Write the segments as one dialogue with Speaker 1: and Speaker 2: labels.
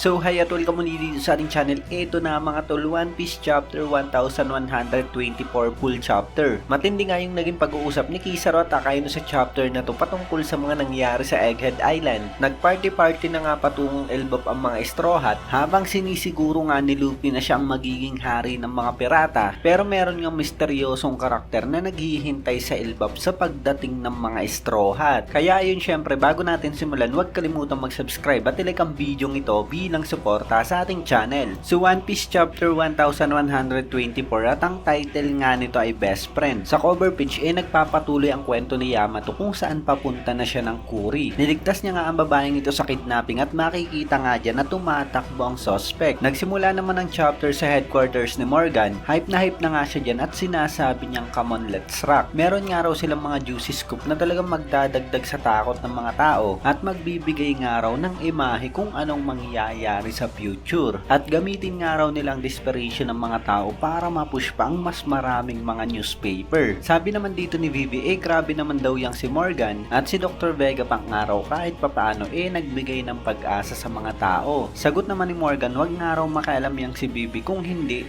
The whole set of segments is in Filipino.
Speaker 1: So hi at welcome muli dito sa ating channel. Ito na mga tol, One Piece Chapter 1124 full chapter. Matindi nga yung naging pag-uusap ni Kizaru at Akainu sa chapter na to patungkol sa mga nangyari sa Egghead Island. Nagparty-party na nga patungong Elbap ang mga Straw Hat habang sinisiguro nga ni Luffy na siya ang magiging hari ng mga pirata. Pero meron nga misteryosong karakter na naghihintay sa Elbap sa pagdating ng mga Straw Hat. Kaya yun syempre, bago natin simulan, huwag kalimutang mag-subscribe at ilike ang video ito bilang suporta sa ating channel. So One Piece Chapter 1124 at ang title nga nito ay Best Friend. Sa cover page nagpapatuloy ang kwento ni Yamato kung saan papunta na siya ng Kuri. Niligtas niya nga ang babaeng ito sa kidnapping at makikita nga dyan na tumatakbo ang suspect. Nagsimula naman ang chapter sa headquarters ni Morgan. Hype na nga siya dyan at sinasabi niyang come on, let's rock. Meron nga raw silang mga juicy scoop na talagang magdadagdag sa takot ng mga tao at magbibigay nga raw ng imahe kung anong mangyayari sa future. At gamitin nga raw nilang desperation ng mga tao para mapush pa ang mas maraming mga newspaper. Sabi naman dito ni Vivi, grabe naman daw yang si Morgan at si Dr. Vegapunk nga raw kahit papaano nagbigay ng pag-asa sa mga tao. Sagot naman ni Morgan, wag nga raw makialam yang si Vivi, kung hindi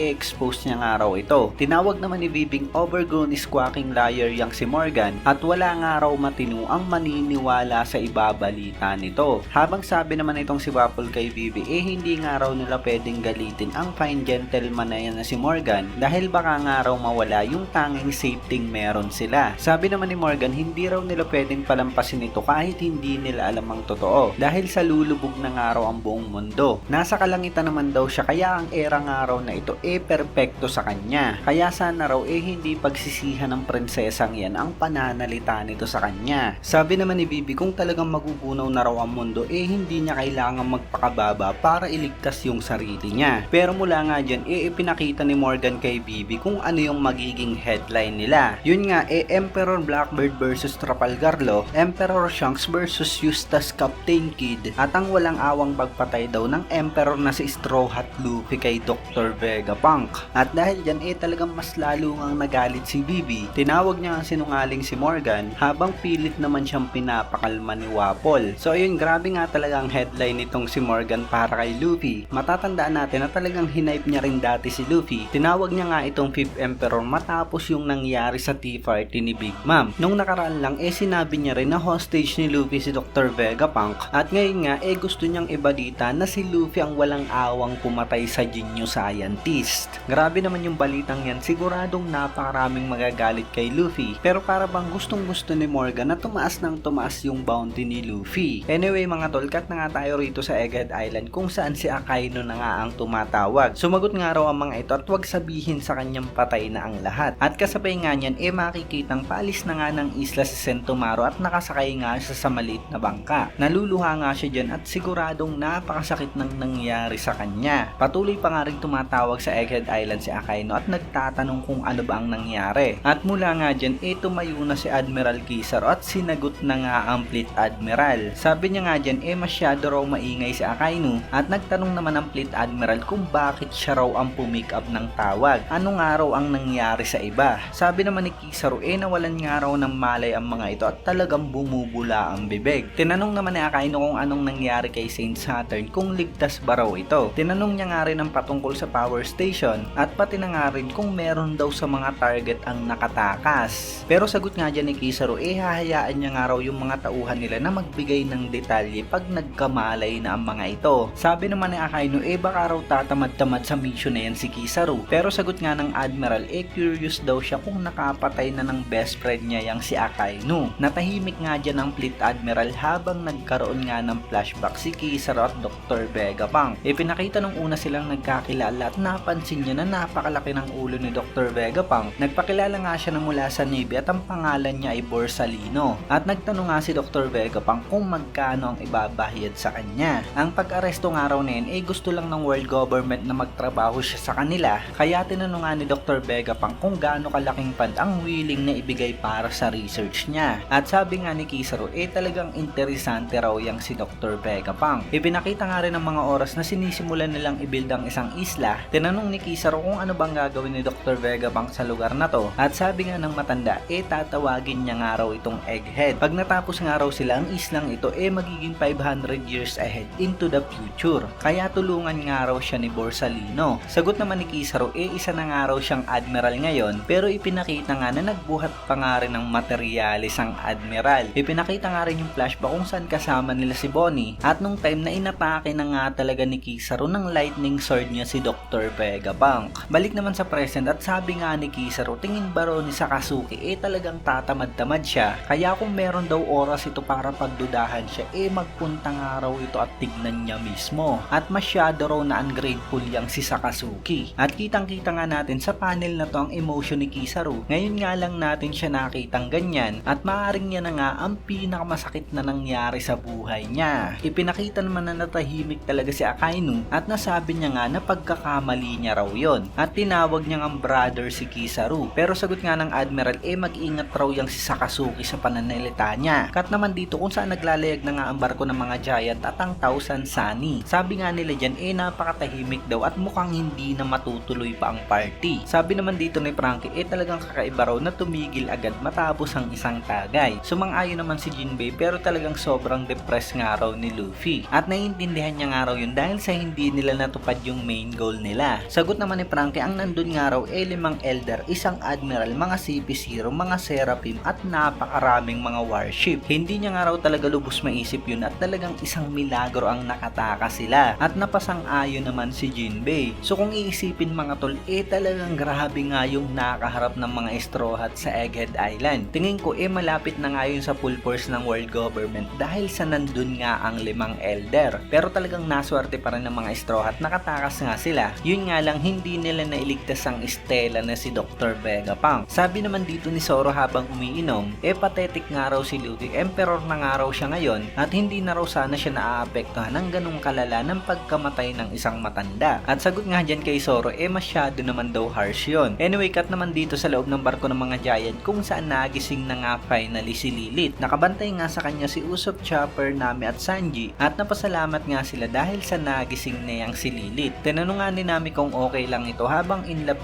Speaker 1: expose niya nga raw ito. Tinawag naman ni Vivi overgrown squawking liar yang si Morgan at wala nga raw matino ang maniniwala sa ibabalita nito. Habang sabi naman itong si Waffle kay Vivi, hindi nga raw nila pwedeng galitin ang fine gentleman na yan na si Morgan dahil baka nga raw mawala yung tanging safety meron sila. Sabi naman ni Morgan, hindi raw nila pwedeng palampasin ito kahit hindi nila alam ang totoo dahil sa lulubog na nga raw ang buong mundo. Nasa kalangitan naman daw siya kaya ang era nga raw na ito perpekto sa kanya. Kaya sana raw hindi pagsisihan ng prinsesang yan ang pananalita nito sa kanya. Sabi naman ni Vivi, kung talagang magugunaw na raw ang mundo hindi niya kailangan magpakababa para iligtas yung sarili niya. Pero mula nga dyan ipinakita ni Morgan kay Vivi kung ano yung magiging headline nila. Yun nga Emperor Blackbeard versus Trafalgar Law, Emperor Shanks versus Eustace Captain Kidd at ang walang awang pagpatay daw ng Emperor na si Straw Hat Luffy kay Dr. Vegapunk. At dahil dyan talagang mas lalo ngang nagalit si Vivi. Tinawag niya ang sinungaling si Morgan habang pilit naman siyang pinapakalma ni Waffle. So ayun, grabe nga talaga ang headline nitong si Morgan para kay Luffy. Matatandaan natin na talagang hinipe niya rin dati si Luffy. Tinawag niya nga itong 5th Emperor matapos yung nangyari sa Tea Party ni Big Mom. Nung nakaraan lang sinabi niya rin na hostage ni Luffy si Dr. Vegapunk at ngayon nga gusto niyang ibalita na si Luffy ang walang awang pumatay sa genius scientist. Grabe naman yung balitang yan, siguradong napakaraming magagalit kay Luffy pero para bang gustong gusto ni Morgan na tumaas ng tumaas yung bounty ni Luffy. Anyway mga tol, cut na nga tayo rito sa Egghead Island kung saan si Akainu na nga ang tumatawag. Sumagot nga raw ang mga ito at wag sabihin sa kanyang patay na ang lahat. At kasabay nga niyan makikitang paalis na nga ng isla si Sentomaru at nakasakay nga siya sa maliit na bangka. Naluluha nga siya dyan at siguradong napakasakit ng nangyari sa kanya. Patuloy pa nga rin tumatawag sa Egghead Island si Akainu at nagtatanong kung ano ba ang nangyari. At mula nga dyan tumayo na si Admiral Kizaru at sinagot na nga ang Fleet Admiral. Sabi niya nga dyan masyado raw maingay si Akainu at nagtanong naman ang Fleet Admiral kung bakit siya raw ang pumick up ng tawag. Ano nga raw ang nangyari sa iba? Sabi naman ni Kizaru nawalan nga raw ng malay ang mga ito at talagang bumubula ang bibig. Tinanong naman ni Akainu kung anong nangyari kay Saint Saturn, kung ligtas ba raw ito. Tinanong niya nga rin ang patungkol sa power station at pati na nga rin kung meron daw sa mga target ang nakatakas. Pero sagot nga dyan ni Kizaru hahayaan niya nga raw yung mga tauhan nila na magbigay ng detalye pag nagkamalay na ang mga ito. Sabi naman ni Akainu baka raw tatamad-tamad sa mission na yan si Kizaru. Pero sagot nga ng Admiral curious daw siya kung nakapatay na ng best friend niya yang si Akainu. Natahimik nga dyan ang Fleet Admiral habang nagkaroon nga ng flashback si Kizaru at Dr. Vegapunk. Pinakita nung una silang nagkakilala at napansin niya na napakalaki ng ulo ni Dr. Vegapunk. Nagpakilala nga siya na mula sa Navy at ang pangalan niya ay Borsalino. At nagtanong nga si Dr. Vegapunk kung magkano ang ibabahid sa kanya. Ang pag-aresto nga raw na yun gusto lang ng world government na magtrabaho siya sa kanila. Kaya tinanong nga ni Dr. Vegapunk kung gaano kalaking fund ang willing na ibigay para sa research niya. At sabi nga ni Kizaru talagang interesante raw yang si Dr. Vegapunk. Ipinakita nga rin ng mga oras na sinisimulan nilang i-build ang isang isla. Tinanong ni Kizaru kung ano bang gagawin ni Dr. Vegapunk sa lugar na to. At sabi nga ng matanda tatawagin niya nga raw itong Egghead. Pag natapos nga raw sila ang islang ito magiging 500 years ahead into
Speaker 2: into the future. Kaya tulungan nga raw siya ni Borsalino. Sagot naman ni Kizaru, isa na nga raw siyang admiral ngayon, pero ipinakita nga na nagbuhat pa nga rin ng materyales ang admiral. Ipinakita nga rin yung flashback kung saan kasama nila si Bonnie, at nung time na inatake na nga talaga ni Kizaru ng lightning sword niya si Dr. Vegapunk. Balik naman sa present at sabi nga ni Kizaru, tingin ba raw ni Sakazuki talagang tatamad-tamad siya, kaya kung meron daw oras ito para pagdudahan siya, magpunta nga raw ito at tignan niya mismo. At masyado raw na ungrateful yang si Sakazuki. At kitang-kita nga natin sa panel na to ang emotion ni Kizaru. Ngayon nga lang natin siya nakitang ganyan, at maaaring niya na nga ang pinakamasakit na nangyari sa buhay niya. Ipinakita naman na natahimik talaga si Akainu, at nasabi niya nga na pagkakamali niya raw yon, at tinawag niya ang brother si Kizaru. Pero sagot nga ng admiral, mag-ingat raw yang si Sakazuki sa pananalita niya. Kat naman dito kung saan naglalayag na nga ang barko ng mga giant at ang Thousand Sunny. Sabi nga nila dyan, napakatahimik daw at mukhang hindi na matutuloy pa ang party. Sabi naman dito ni Frankie, talagang kakaiba raw na tumigil agad matapos ang isang tagay. Sumang-ayon naman si Jinbei, pero talagang sobrang depressed nga raw ni Luffy. At naiintindihan niya nga raw yun dahil sa hindi nila natupad yung main goal nila. Sagot naman ni Frankie, ang nandun nga raw 5 elder, isang admiral, mga CP0, mga Seraphim at napakaraming mga warship. Hindi niya nga raw talaga lubos maisip yun, at talagang isang milagro ang nakataka sila. At napasang-ayon naman si Jinbei. So kung iisipin mga tol, talagang grabe nga yung nakaharap ng mga Straw Hat sa Egghead Island. Tingin ko malapit na nga yun sa full force ng world government dahil sa nandun nga ang 5 elder. Pero talagang naswerte pa rin ng mga Straw Hat, nakatakas nga sila. Yun nga lang, hindi nila nailigtas ang Stella na si Dr. Vegapunk. Sabi naman dito ni Zoro habang umiinom, pathetic nga raw si Luffy, emperor na nga raw siya ngayon, at hindi na raw sana siya naaapektuhan ng ganung kalala ng pagkamatay ng isang matanda. At sagot nga dyan kay Zoro, masyado naman daw harsh yun. Anyway, cut naman dito sa loob ng barko ng mga giant kung saan nagising na nga finally si Lilith. Nakabantay nga sa kanya si Usopp, Chopper, Nami at Sanji, at napasalamat nga sila dahil sa nagising na yang si Lilith. Tinanong nga ni Nami kung okay lang ito habang in love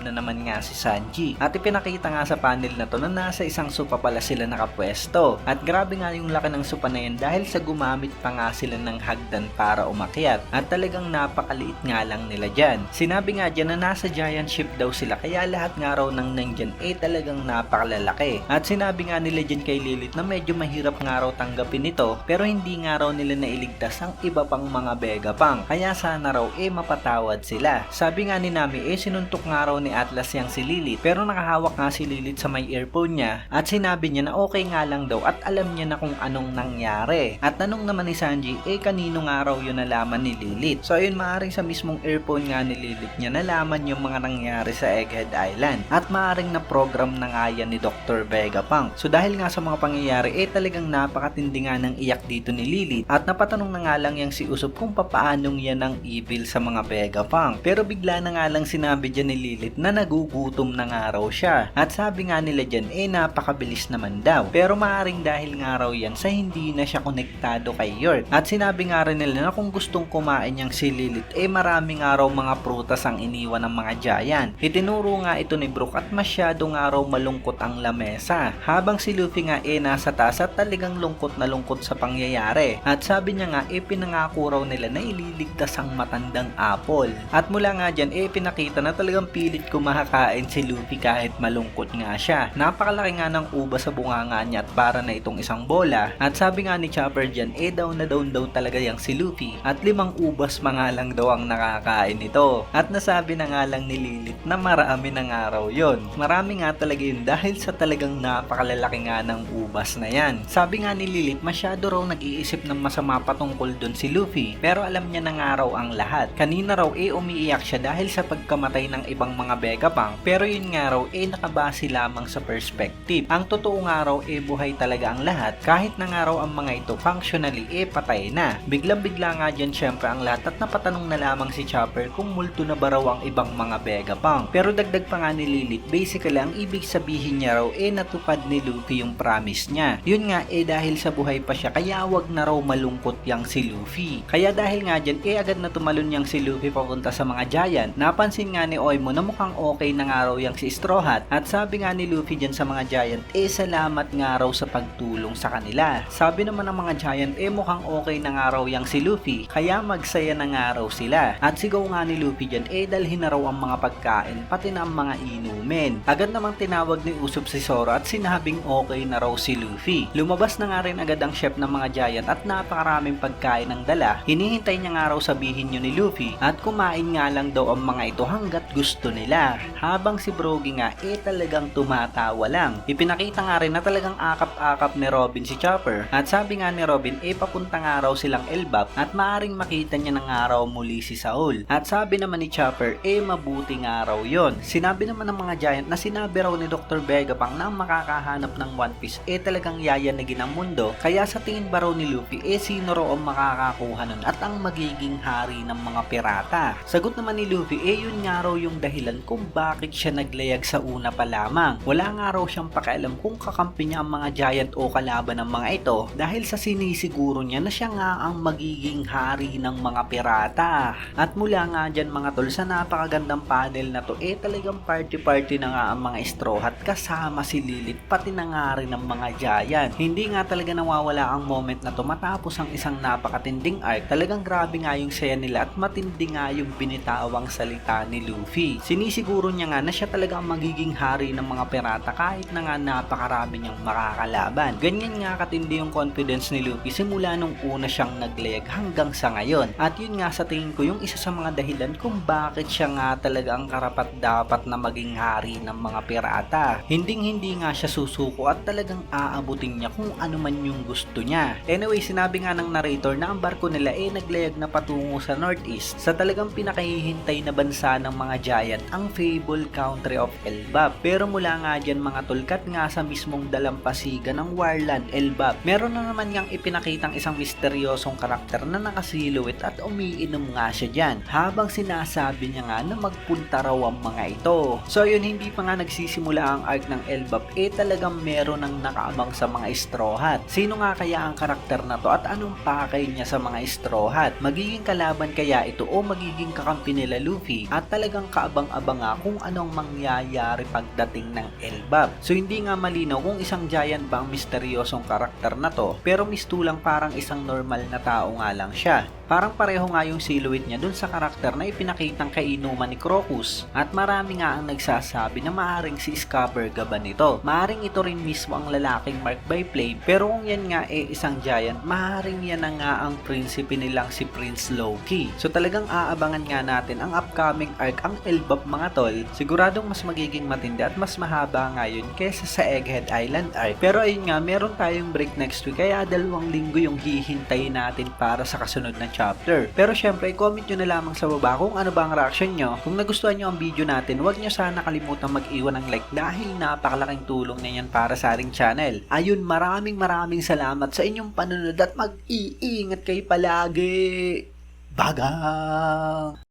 Speaker 2: na naman nga si Sanji. At ipinakita nga sa panel na to na nasa isang sopa pala sila nakapwesto. At grabe nga yung laki ng sopa na yan dahil sa gumamit pa nga sila ng hagdan para umakyat. At talagang napakaliit nga lang nila dyan. Sinabi nga dyan na nasa giant ship daw sila, kaya lahat nga raw ng nandyan talagang napakalalaki. At sinabi nga nila dyan kay Lilith na medyo mahirap nga raw tanggapin ito, pero hindi nga raw nila nailigtas ang iba pang mga Vegapunk. Kaya sana raw mapatawad sila. Sabi nga ni Nami sinuntok nga raw ni Atlas yang si Lilith, pero nakahawak nga si Lilith sa may earphone niya, at sinabi niya na okay nga lang daw at alam niya na kung anong nangyari. At tanong naman ni Sanji, kanino nga raw yun nalaman ni Lilith. So ayun, maaaring sa mismong earphone nga ni Lilith niya nalaman yung mga nangyari sa Egghead Island, at maaaring na program na nga yan ni Dr. Vegapunk. So dahil nga sa mga pangyayari, talagang napakatindi nga ng iyak dito ni Lilith, at napatanong na nga lang yang si Usopp kung papaanong yan ang evil sa mga Vegapunk. Pero bigla na nga lang sinabi dyan ni Lilith na nagugutom na nga raw siya, at sabi nga nila dyan napakabilis naman daw. Pero maaaring dahil nga raw yan sa hindi na siya konektado kay York. At sinabi nga rin nila na kung gustong kumain yang si Lilith, marami nga raw mga prutas ang iniwan ng mga giant. Itinuro nga ito ni Brook, at masyado nga raw malungkot ang lamesa. Habang si Luffy nga nasa taas at talagang lungkot na lungkot sa pangyayari. At sabi niya nga pinangako raw nila na ililigtas ang matandang Apple. At mula nga dyan pinakita na talagang pilit kumakain si Luffy kahit malungkot nga siya. Napakalaki nga ng uba sa bunganga niya at para na itong isang bola. At sabi nga ni Chopper dyan down na down daw talaga yang si Luffy, at 5 ubas mga lang daw ang nakakain nito. At nasabi na nga lang ni Lilith na marami na nga raw yun. Marami nga talaga yun dahil sa talagang napakalalaki nga ng ubas na yan. Sabi nga ni Lilith, masyado raw nag-iisip ng masama patungkol dun si Luffy, pero alam niya na nga raw ang lahat. Kanina raw umiiyak siya dahil sa pagkamatay ng ibang mga Vegapunk, pero yun nga raw nakabase lamang sa perspective. Ang totoo nga raw buhay talaga ang lahat, kahit na nga raw ang mga ito functionally patay na. Biglang-bigla nga dyan syempre ang lahat, at napatanong na lamang si Chopper kung multo na ba raw ang ibang mga Vegapunk. Pero dagdag pa nga ni Lilith, basically ang ibig sabihin niya raw natupad ni Luffy yung promise niya. Yun nga dahil sa buhay pa siya, kaya wag na raw malungkot yang si Luffy. Kaya dahil nga dyan agad na tumalon yang si Luffy papunta sa mga giant. Napansin nga ni Oimo na mukhang okay na nga raw yang si Straw Hat, at sabi nga ni Luffy dyan sa mga giant salamat nga raw sa pagtulong sa kanila. Sabi naman ng mga giant mukhang okay na nga raw yang si Luffy, kaya magsaya na nga raw sila. At sigaw nga ni Luffy dyan, dalhin na raw ang mga pagkain, pati na ang mga inumin. Agad namang tinawag ni Usopp si Zoro at sinabing okay na raw si Luffy. Lumabas na nga rin agad ang chef ng mga giant at napakaraming pagkain ng dala. Hinihintay niya nga raw sabihin yun ni Luffy at kumain nga lang daw ang mga ito hanggat gusto nila. Habang si Brogy nga talagang tumatawa lang. Ipinakita nga rin na talagang akap-akap ni Robin si Chopper. At sabi nga ni Robin papunta nga raw silang Elbap at maaring makita niya na nga raw muli si Saul. At sabi naman ni Chopper mabuti nga raw yon. Sinabi naman ng mga giant na sinabi raw ni Dr. Vegapunk na makakahanap ng One Piece talagang yayanigin ang mundo. Kaya sa tingin ba raw ni Luffy sino raw ang makakakuha nun at ang magiging hari ng mga pirata? Sagot naman ni Luffy yun nga raw yung dahilan kung bakit siya naglayag sa una pa lamang. Wala nga raw siyang pakialam kung kakampi niya ang mga giant o kalaban ng mga ito dahil sa sinisiguro niya na siya nga ang magiging hari ng mga pirata. At mula nga dyan mga tol sa napakagandang panel na to talagang party na nga ang mga Straw Hat kasama si Lilith pati na nga rin ang mga giant. Hindi nga talaga nawawala ang moment na to matapos ang isang napakatinding arc. Talagang grabe nga yung saya nila at matindi nga yung binitawang salita ni Luffy. Sinisiguro niya nga na siya talaga ang magiging hari ng mga pirata kahit na nga napakarami niyang makakalaban. Ganyan nga katindi yung confidence ni Luffy simula nung una siyang naglayag hanggang sa ngayon. At yun nga sa tingin ko yung isa sa mga dahilan kung bakit siya nga talaga ang karapat dapat na maging hari ng mga pirata. Hindi nga siya susuko at talagang aabutin niya kung ano man yung gusto niya. Anyway, sinabi nga ng narrator na ang barko nila naglayag na patungo sa northeast sa talagang pinakahihintay na bansa ng mga giant, ang Fable Country of Elbap. Pero mula nga dyan mga tulkat nga sa mismong dalampasigan ng Warland Elbap, meron na naman niyang ipinakitang isang misteryosong karakter na nakasiluwit at umiinom nga siya dyan habang sinasabi niya nga na magpunta raw ang mga ito. So yun, hindi pa nga nagsisimula ang arc ng Elbap talagang meron ng nakaabang sa mga Straw Hat. Sino nga kaya ang karakter na to at anong pakay niya sa mga Straw Hat? Magiging kalaban kaya ito o magiging kakampi nila Luffy? At talagang kaabang-abang nga kung anong mangyayari pagdating ng Elbap. So hindi nga malinaw kung isang giant ba ang misteryosong karakter na to, pero mistulang parang isang normal na tao nga lang siya. Parang pareho nga yung silhouette niya dun sa karakter na ipinakitang kainuman ni Crocus. At marami nga ang nagsasabi na maaring si Scupper ba nito. Maaring ito rin mismo ang lalaking marked by flame. Pero kung yan nga isang giant, maaring yan na nga ang prinsipe nilang si Prince Loki. So talagang aabangan nga natin ang upcoming arc, ang Elbap mga tol. Siguradong mas magiging matindi at mas mahaba nga yun kesa sa Egghead Island arc. Pero ayun nga, meron tayong break next week kaya 2 linggo yung hihintayin natin para sa kasunod na chapter. Pero syempre, comment nyo na lamang sa baba kung ano ba ang reaction nyo. Kung nagustuhan nyo ang video natin, huwag nyo sana kalimutang mag-iwan ng like dahil napakalaking tulong na yan para sa ating channel. Ayun, maraming salamat sa inyong panunod at mag-iingat kayo palagi. Bagang!